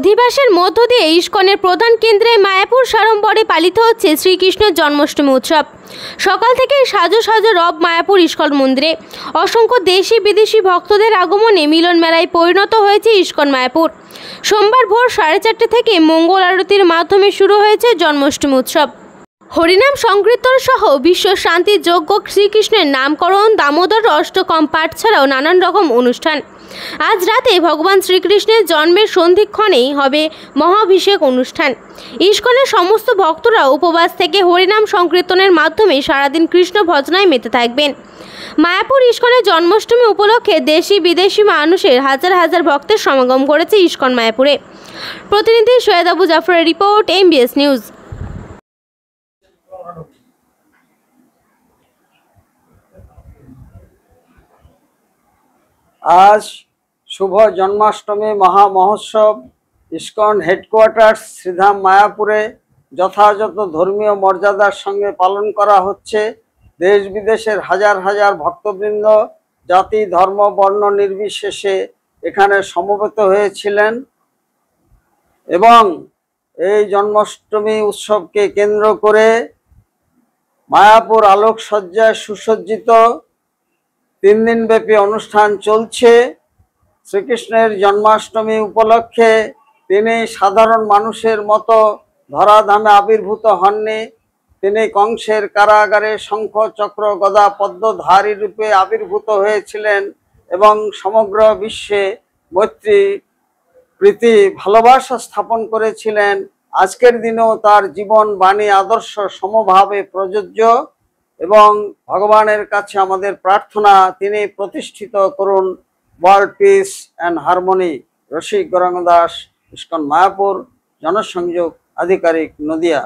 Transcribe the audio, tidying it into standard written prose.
দিবসের মধ্য দিয়ে ইস্কনের প্রধান কেন্দ্রে মায়াপুর সাড়ম্বরে পালিত হচ্ছে শ্রীকৃষ্ণের জন্মাষ্টমী উৎসব। সকাল থেকে সাজো সাজো রব মায়াপুর ইস্কন মন্দিরে। অসংখ্য দেশি বিদেশি ভক্তদের আগমনে মিলন মেলায় পরিণত হয়েছে ইস্কন মায়াপুর। সোমবার ভোর 4:30 থেকে মঙ্গল আরতির মাধ্যমে শুরু হয়েছে জন্মাষ্টমী উৎসব। হরিনাম সংকীর্তন সহ বিশ্ব শান্তির যজ্ঞ, শ্রীকৃষ্ণের নামকরণ, দামোদর অষ্টকম পাঠ ছাড়াও নানান রকম অনুষ্ঠান। আজ রাতে ভগবান শ্রীকৃষ্ণের জন্মের সন্ধিক্ষণেই হবে মহাভিষেক অনুষ্ঠান। ইস্কনের সমস্ত ভক্তরা উপবাস থেকে হরিনাম সংকীর্তনের মাধ্যমে সারাদিন কৃষ্ণ ভজনায় মেতে থাকবেন। মায়াপুর ইস্কনের জন্মাষ্টমী উপলক্ষে দেশি বিদেশি মানুষের হাজার হাজার ভক্তের সমাগম করেছে ইস্কন মায়াপুরে। প্রতিনিধি সৈয়দ আবু জাফরের রিপোর্ট, MBS নিউজ। আজ শুভ জন্মাষ্টমী মহামহোৎসব ইস্কন হেডকোয়ার্টার্স শ্রীধাম মায়াপুরে যথাযথ ধর্মীয় মর্যাদার সঙ্গে পালন করা হচ্ছে। দেশ বিদেশের হাজার হাজার ভক্তবৃন্দ জাতি ধর্ম বর্ণ নির্বিশেষে এখানে সমবেত হয়েছিলেন এবং এই জন্মাষ্টমী উৎসবকে কেন্দ্র করে মায়াপুর আলোকসজ্জায় সুসজ্জিত 3 দিনব্যাপী অনুষ্ঠান চলছে। শ্রীকৃষ্ণের জন্মাষ্টমী উপলক্ষে তিনি সাধারণ মানুষের মতো ধরাধামে আবির্ভূত হননি। তিনি কংসের কারাগারে শঙ্খ চক্র গদা পদ্মধারী রূপে আবির্ভূত হয়েছিলেন এবং সমগ্র বিশ্বে মৈত্রী প্রীতি ভালোবাসা স্থাপন করেছিলেন। আজকের দিনেও তার জীবন বাণী আদর্শ সমভাবে প্রযোজ্য এবং ভগবানের কাছে আমাদের প্রার্থনা তিনি প্রতিষ্ঠিত করুন ওয়ার্ল্ড পিস অ্যান্ড হারমোনি। রসিক গৌরাঙ্গ দাস, ইস্কন মায়াপুর, জনসংযোগ আধিকারিক, নদিয়া।